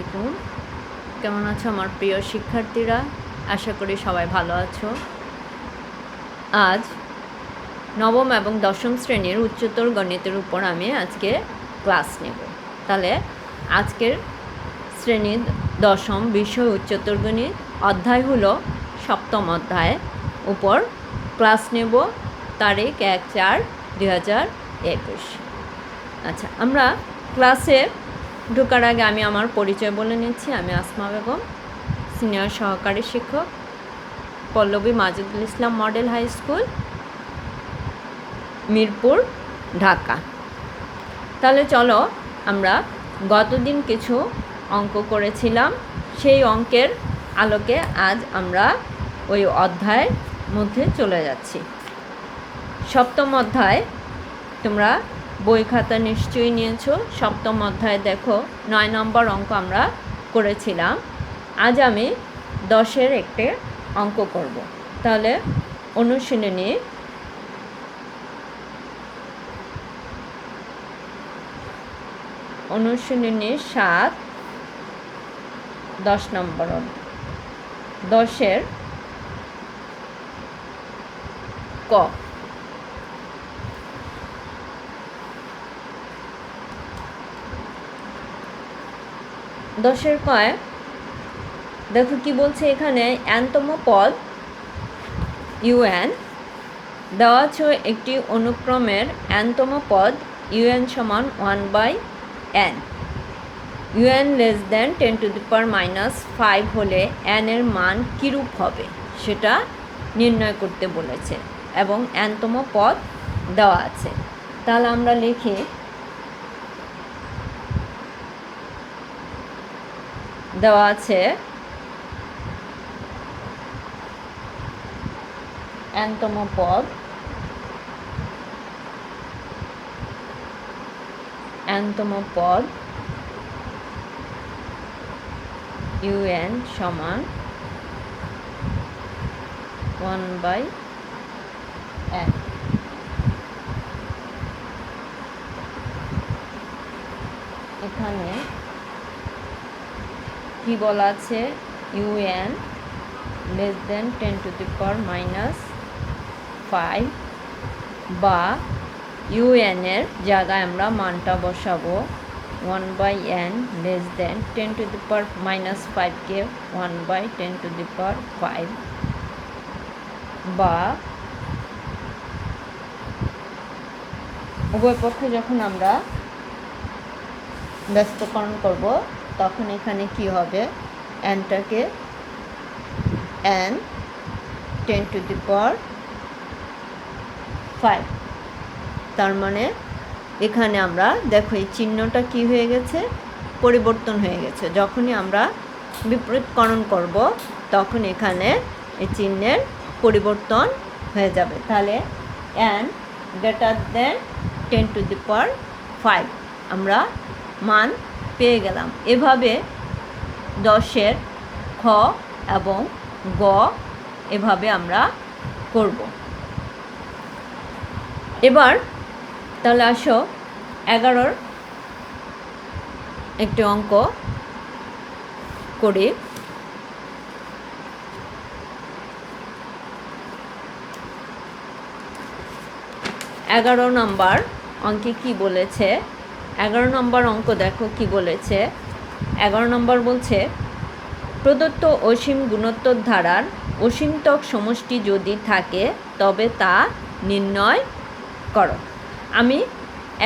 আলাইকুম। কেমন আছো আমার প্রিয় শিক্ষার্থীরা? আশা করি সবাই ভালো আছো। আজ নবম এবং দশম শ্রেণীর উচ্চতর গণিতের উপর আমি আজকে ক্লাস নেব। তাহলে আজকের শ্রেণীর দশম বিষয় উচ্চতর গণিত, অধ্যায় হলো সপ্তম অধ্যায় উপর ক্লাস নেব, তারিখ 1/4/2021। আচ্ছা, আমরা ক্লাসে ঢোকার আগে আমি আমার পরিচয় বলে নিচ্ছি। আমি আসমা বেগম, সিনিয়র সহকারী শিক্ষক, Pallabi Majedul Islam model high school, Mirpur, Dhaka. তাহলে চলো আমরা গতদিন কিছু অঙ্ক করেছিলাম, সেই অঙ্কের আলোকে আজ আমরা ওই অধ্যায়ের মধ্যে চলে যাচ্ছি। সপ্তম অধ্যায় তোমরা বই খাতা নিশ্চয়ই নিয়েছো। সপ্তম অধ্যায় দেখো 9 নম্বর অঙ্ক আমরা করেছিলাম। আজ আমি 10-এর একটি অঙ্ক করব। তাহলে অনুশীলনী 7 10 নম্বর 10-এর ক। 10-এর কয় দেখো কি বলছে এখানে। n-তম পদ un দেওয়া আছে একটি অনুক্রমের n-তম পদ un সমান 1/n। un less than 10⁻⁻5 হলে n এর মান কীরূপ হবে সেটা নির্ণয় করতে বলেছে এবং n-তম পদ দেওয়া আছে। তাহলে আমরা লিখি দেওয়া আছে n-তম পদ un সমান 1/n। এখানে কি বলা আছে, un less than 10⁻⁻5 বা un এর জায়গায় আমরা মানটা বসাবো 1/n less than 10⁻⁻5 কে 1/10⁵ বা উভয় পক্ষে যখন আমরা ব্যস্তকরণ করব তখন এখানে কি হবে, nটাকে n 10⁵। তার মানে এখানে আমরা দেখো এই চিহ্নটা কি হয়ে গেছে, পরিবর্তন হয়ে গেছে। যখনই আমরা বিপরীতকরণ করব তখন এখানে এই চিহ্নের পরিবর্তন হয়ে যাবে। তাহলে n greater than 10⁵ আমরা মান পেয়ে গেলাম। এভাবে 10-এর খ এবং গ এভাবে আমরা করব। এবার তাহলে আসো 11-র একটি অঙ্ক করি। 11 নম্বর অঙ্কে কি বলেছে, 11 নম্বর অঙ্ক দেখো কি বলেছে। 11 নম্বর বলছে প্রদত্ত অসীম গুণোত্তর ধারার অসীমতক সমষ্টি যদি থাকে তবে তা নির্ণয় করো। আমি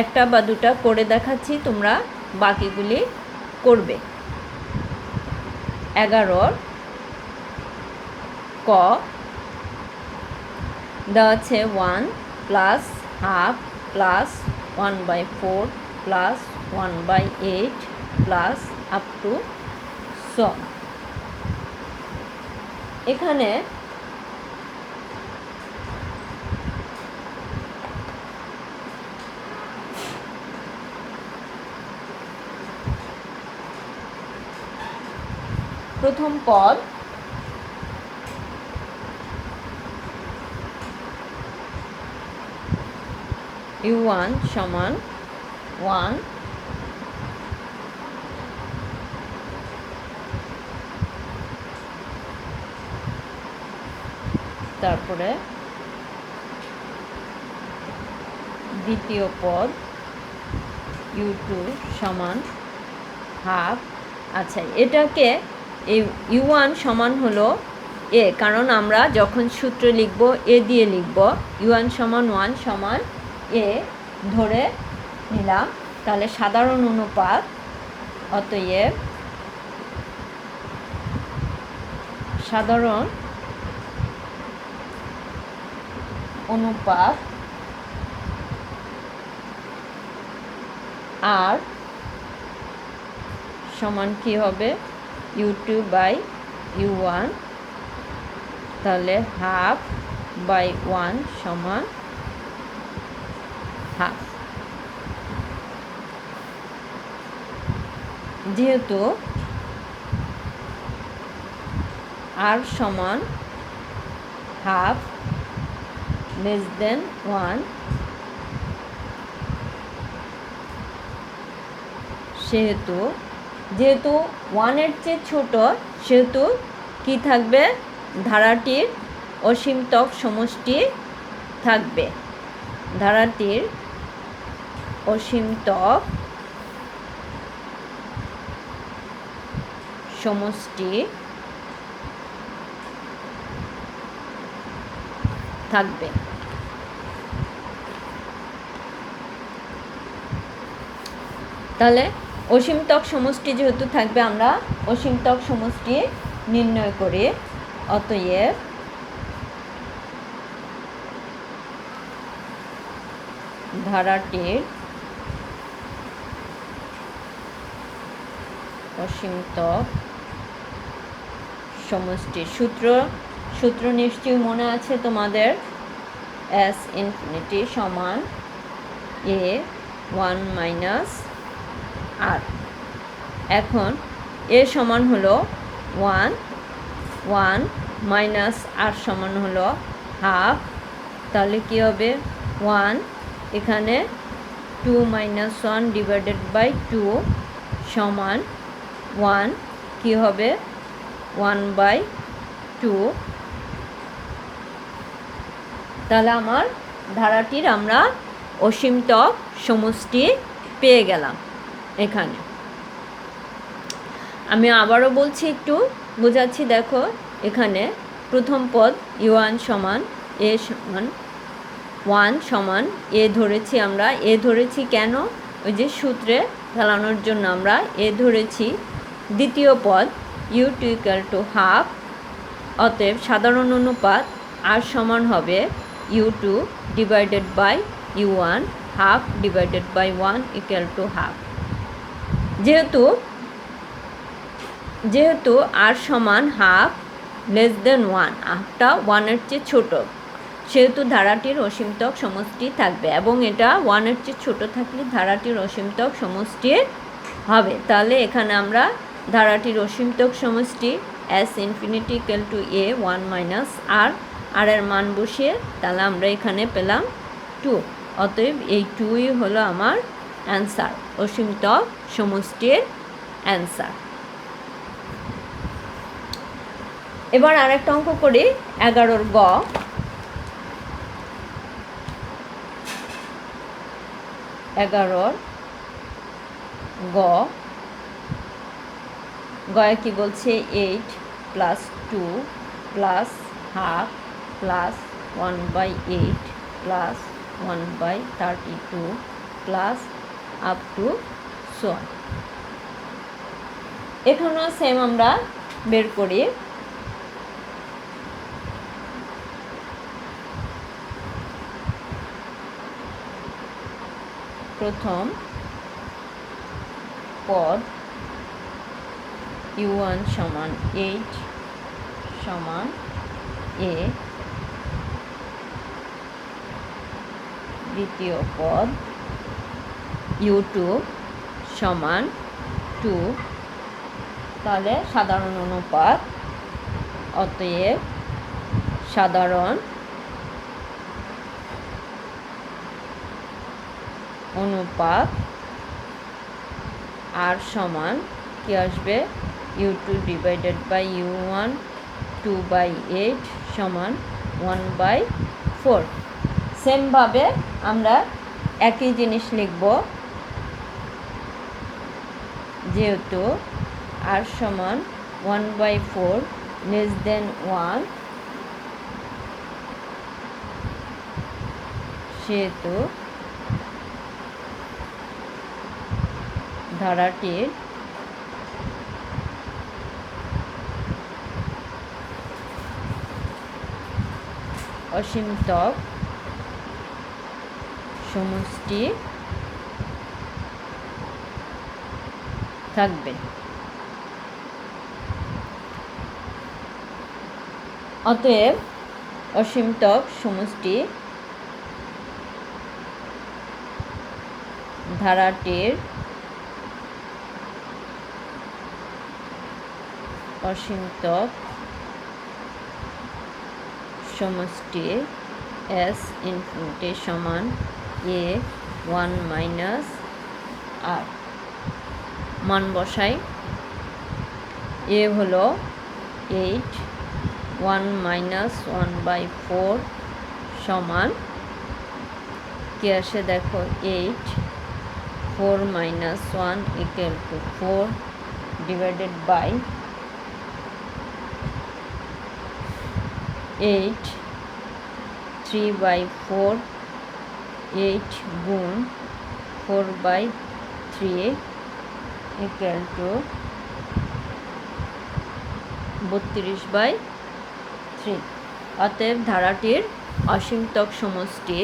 একটা বা দুটা করে দেখাচ্ছি, তোমরা বাকিগুলি করবে। 11 ক দেওয়া আছে 1 + ½ + 1/4 + 1/8 প্লাস আপ টু সো। এখানে প্রথম পদ u1 সমান 1 তারপরে দ্বিতীয় পদ u2 সমান হাফ। আচ্ছা, এটাকে এই u1 সমান হলো এ, কারণ আমরা যখন সূত্র লিখব এ দিয়ে লিখব। u1 সমান 1 সমান এ ধরে নিলাম, তাহলে সাধারণ অনুপাত, অতএব সাধারণ অনুপাত আর সমান কি হবে u2 বাই u1, তাহলে হাফ বাই 1 সমান হাফ। যেহেতু আর সমান হাফ লেস দেন 1, যেহেতু 1-এর চেয়ে ছোট, সেহেতু কি থাকবে, ধারাটির অসীমতক সমষ্টি থাকবে। ধারাটির অসীমতক সমষ্টি থাকবে। তাহলে অসীমতক সমষ্টি যেহেতু থাকবে, আমরা অসীমতক সমষ্টি নির্ণয় করি। অতএব ধারাটির অসীমতক সমষ্টির সূত্র নিশ্চয়ই মনে আছে তোমাদের, s ইনফিনিটি সমান a 1 মাইনাস আর। এখন এ সমান হলো 1 মাইনাস আর সমান হলো হাফ, তাহলে কি হবে 1, এখানে 2 মাইনাস 1 ডিভাইডেড বাই 2 সমান 1, কি হবে 1/2। তাহলে আমার ধারাটির আমরা অসীমতক সমষ্টি পেয়ে গেলাম। এখানে আমি আবারও বলছি, একটু বোঝাচ্ছি, দেখো এখানে প্রথম পদ u1 সমান a সমান 1 সমান এ ধরেছি। আমরা এ ধরেছি কেন, ওই যে সূত্রে ফেলানোর জন্য আমরা এ ধরেছি। দ্বিতীয় পদ u2 ইকুয়াল টু হাফ, অতএব সাধারণ অনুপাত আর সমান হবে u2 divided by u1, half divided by 1 equal to half. যেহেতু আর সমান হাফ লেস দেন 1, হাফটা 1-এর চেয়ে ছোট, সেহেতু ধারাটির অসীমতক সমষ্টি থাকবে, এবং এটা 1-এর চেয়ে ছোট থাকলে ধারাটির অসীমতক সমষ্টি হবে। তাহলে এখানে আমরা ধারাটির অসীমতক সমষ্টি s infinity equal to a 1 minus r এর মান বসিয়ে তাহলে আমরা এখানে পেলাম 2। অতএব এই 2ই হলো আমার অ্যান্সার, অসীমতক সমষ্টির অ্যান্সার। এবার আরেকটা অঙ্ক করি, 11-র গ। গয়ে কি বলছে, 8 plus 2 plus half plus 1/8 plus 1/32 plus up two so. এখানেও সেম আমরা বের করি। প্রথম পদ u1 সমান 8 সমান a, দ্বিতীয় পদ u2 সমান 2, তাহলে সাধারণ অনুপাত, অতএব সাধারণ অনুপাত আর সমান কি আসবে, u2 ডিভাইডেড বাই u1 2/8 সমান 1/4। সেমভাবে আমরা একই জিনিস লিখব, যেহেতু r সমান 1/4 লেস দেন 1, সেহেতু ধারাটির অসীমতক সমষ্টি থাকবে। অতএব অসীমতক সমষ্টি ধারাটির অসীমতক সমষ্টি s ইনফিনিটি সমান a 1 - r। মান বসাই। a হলো 8, 1 - 1/4 সমান কি আসে দেখো, 8, 4 - 1 = 4 ডিভাইডেড বাই 8, 3/4, 8 গুণ 4/3 = 32/3। অতএব ধারাটির অসীমতক সমষ্টি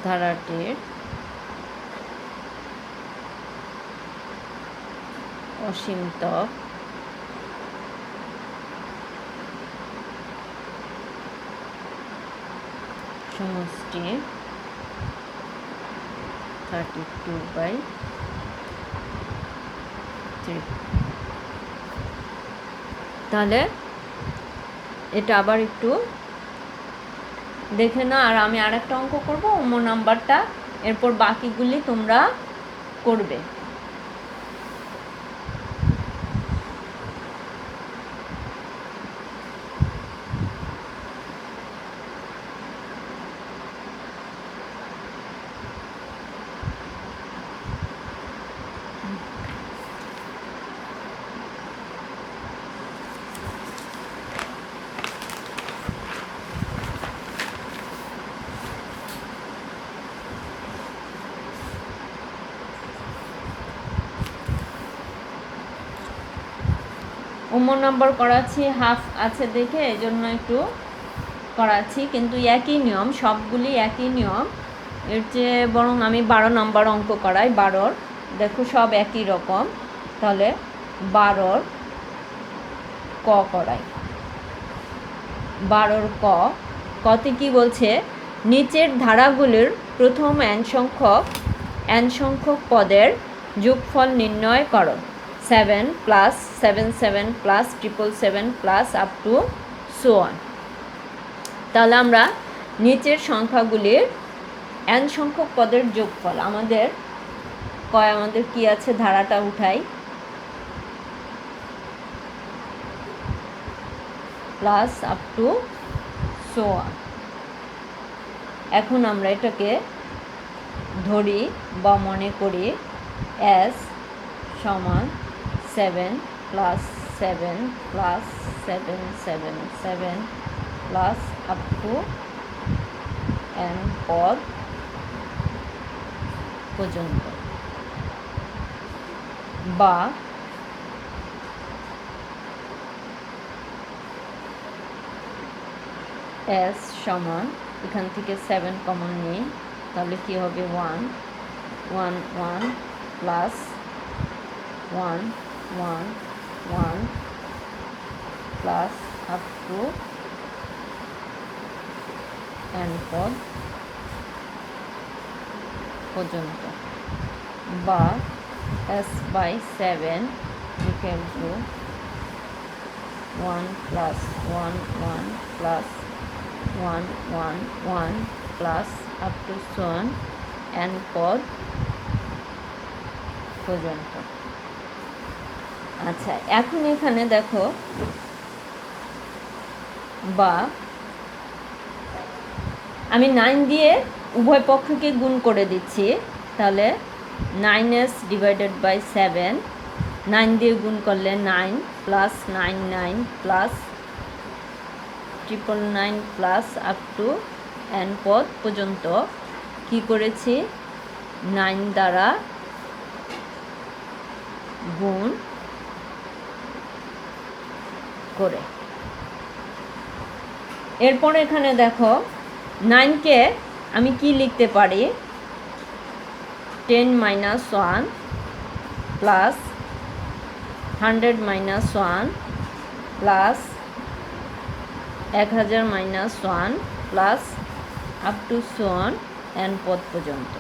ধারাটির অসীমতক সমষ্টি 32/3। তাহলে এটা আবার একটু দেখে না, আর আমি আরেকটা অঙ্ক করব অন্য নাম্বারটা, এরপর বাকিগুলি তোমরা করবে। নম্বর করাচ্ছি, হাফ আছে দেখে এজন্য একটু করাচ্ছি, কিন্তু একই নিয়ম, সবগুলি একই নিয়ম। এর চেয়ে বরং আমি 12 নম্বর অঙ্ক করাই। 12, দেখো সব একই রকম, তাহলে 12 ক করাই। 12 কতে কি বলছে, নিচের ধারাগুলির প্রথম n সংখ্যক পদের যোগফল নির্ণয় করো। 7 + 77 + 777 + up to so on। তাহলে আমরা নিচের সংখ্যাগুলির n সংখ্যক পদের যোগফল, আমাদের কি আছে, ধারাটা উঠাই, plus up two so on. এখন আমরা এটাকে ধরি বা মনে করি s সমান 7 + 7 + 777 প্লাস আপ টু n পদ পর্যন্ত, বা s সমান, এখান থেকে 7 কমন নেই, তাহলে কি হবে 1 1 1 plus 1 1 1 plus up two n পদ পর্যন্ত, বা s/7 equal to 1 plus 1 1 plus 1 1 1 plus up to so on n পদ পর্যন্ত। আচ্ছা, এখন এখানে দেখো, বা আমি 9 দিয়ে উভয় পক্ষকে গুণ করে দিচ্ছি, তাহলে 9s/7, 9 দিয়ে গুণ করলে 9 plus 9 9 plus 999 plus up two n পদ পর্যন্ত কি করেছি, 9 দ্বারা গুণ করে। এরপর এখানে দেখো, 9কে আমি কি লিখতে পারি, 10 - 1 plus 100 - 1 plus 1000 - 1 plus up two so on n পদ পর্যন্ত।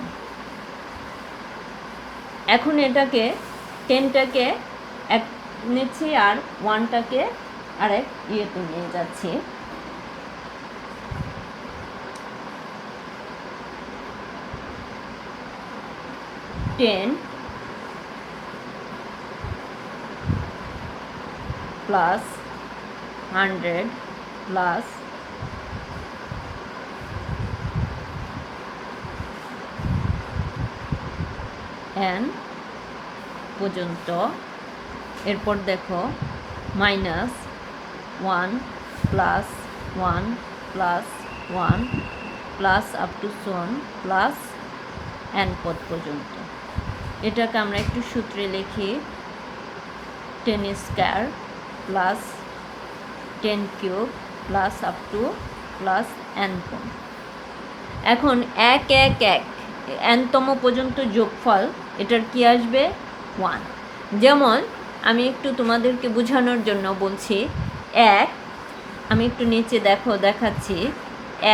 এখন এটাকে 10টাকে এক নিচ্ছি আর 1টাকে আরেক ইয়েতে নিয়ে যাচ্ছি। 10 plus 100 plus n পর্যন্ত। এরপর দেখো, minus 1 plus 1 plus 1 plus up to সোন প্লাস n পদ পর্যন্ত। এটাকে আমরা একটু সূত্রে লিখি, 10 square plus 10 cube plus up to plus n পদ। এখন 1 1 1 nতম পর্যন্ত যোগফল এটার কি আসবে, 1। যেমন আমি একটু তোমাদেরকে বোঝানোর জন্য বলছি, 1 আমি একটু নিচে দেখো দেখাচ্ছি,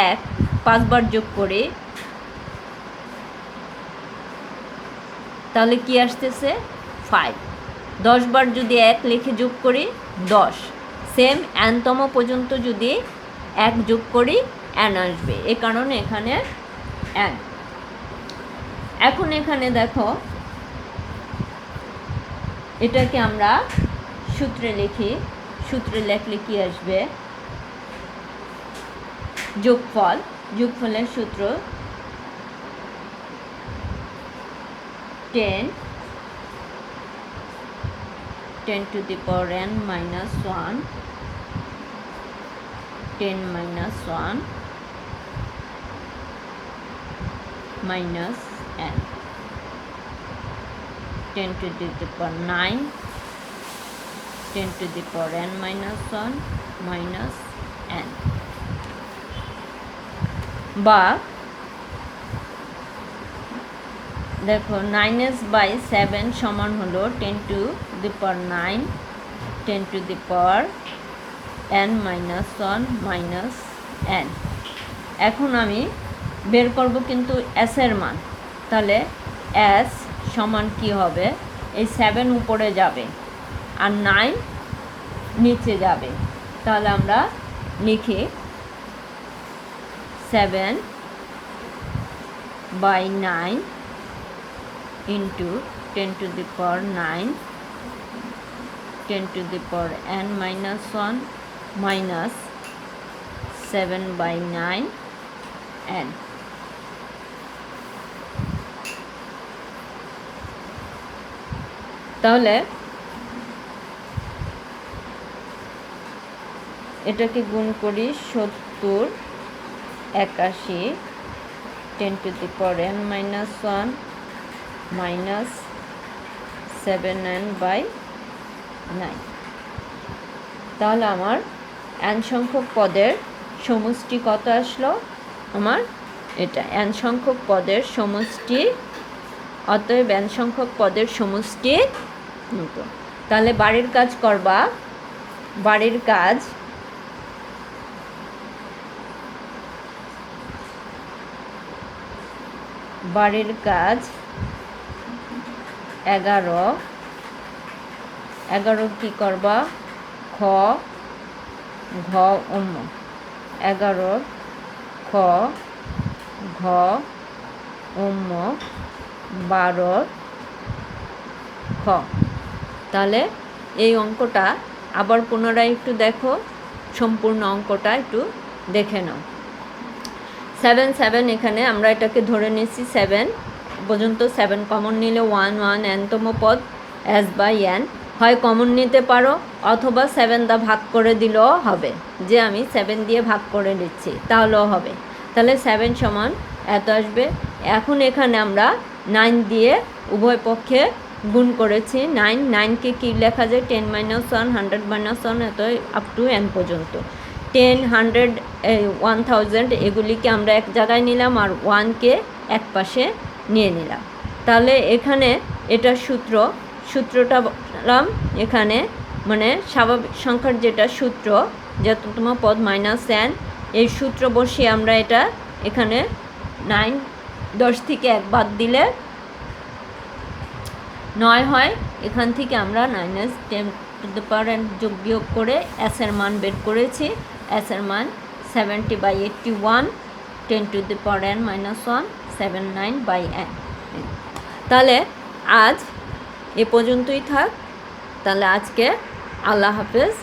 1 5 বার যোগ করি, তাহলে কি আসতেছে 5। 10 বার যদি 1 লিখে যোগ করি 10, সেম nতম পর্যন্ত যদি 1 যোগ করি n আসবে, এ কারণে এখানে n। এখন এখানে দেখো, এটাকে আমরা সূত্রে লিখি, সূত্রে লিখলে কি আসবে, যোগফল, যোগফলের সূত্র 10 to the power n minus 1, 10 minus 1 minus n, 10 to the power 9, 10 to the power n minus 1 minus n, বা দেখো 9s/7 সমান হলো 10 to the power 9, 10 to the power n minus 1 minus n। এখন আমি বের করব কিন্তু s এর মান, তাহলে s সমান কি হবে, এই 7 উপরে যাবে আর 9 নিচে যাবে, তাহলে আমরা লিখি 7/9 into 10 to the power 9, 10 to the power n minus 1 minus 7/9 n। তাহলে এটাকে গুণ করি 70 81, 10 to the power n minus 1 minus 7n/9। তাহলে আমার n সংখ্যক পদের সমষ্টি কত আসলো, আমার এটা n সংখ্যক পদের সমষ্টি, অতএব n সংখ্যক পদের সমষ্টি মতো। তাহলে বাড়ির কাজ করবা, বাড়ির কাজ বাড়ির কাজ 11 কি করবা খ ঘ 11 খ ঘ 12 খ। তাহলে এই অঙ্কটা আবার পুনরায় একটু দেখো, সম্পূর্ণ অঙ্কটা একটু দেখে নাও। 7 এখানে আমরা এটাকে ধরে নিচ্ছি 7 পর্যন্ত। 7 কমন নিলে 1 এনতম পদ এস বাই এন, হয় কমন নিতে পারো অথবা 7 দা ভাগ করে দিলেও হবে, যে আমি 7 দিয়ে ভাগ করে নিচ্ছি তাহলেও হবে। তাহলে 7 সমান এত আসবে। এখন এখানে আমরা 9 দিয়ে উভয় পক্ষে গুণ করেছি। 9কে কী লেখা যায় 10 - 1 100 - 1 এত আপ টু n পর্যন্ত। 10 100 1000 এগুলিকে আমরা এক জায়গায় নিলাম আর 1কে এক পাশে নিয়ে নিলাম। তাহলে এখানে এটা সূত্রটা বললাম এখানে, মানে স্বাভাবিক সংখ্যার যেটা সূত্র যততম পদ -n, এই সূত্র বসিয়ে আমরা এটা এখানে 9 10 থেকে 1 বাদ দিলে 9 হয়। এখান থেকে আমরা -10 যোগ বিয়োগ করে s এর মান বের করেছি। s এর মান 70/81, 10⁻n - 1 79/n। তাহলে আজ এ পর্যন্তই থাক। তাহলে আজকে আল্লাহ হাফেজ।